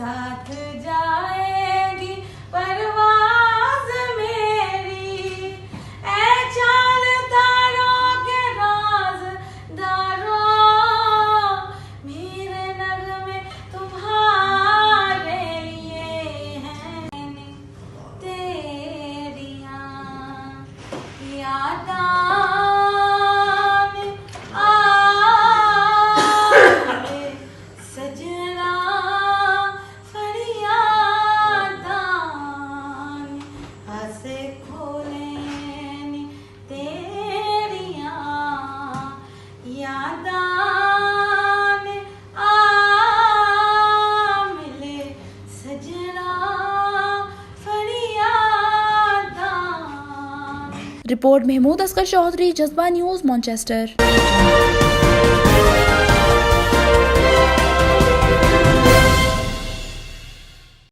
साथ जाएगी परवाज़ मेरी, ऐ चाँद तारों के राज़दारों, मेरे नग़्मे तुम्हारे ये हैं, तेरियां यादां सजना फरियादां हसे खोले तेरियां यादां मिले सजना फरियादां। रिपोर्ट महमूद असगर चौधरी, जज्बा न्यूज़, मैनचेस्टर।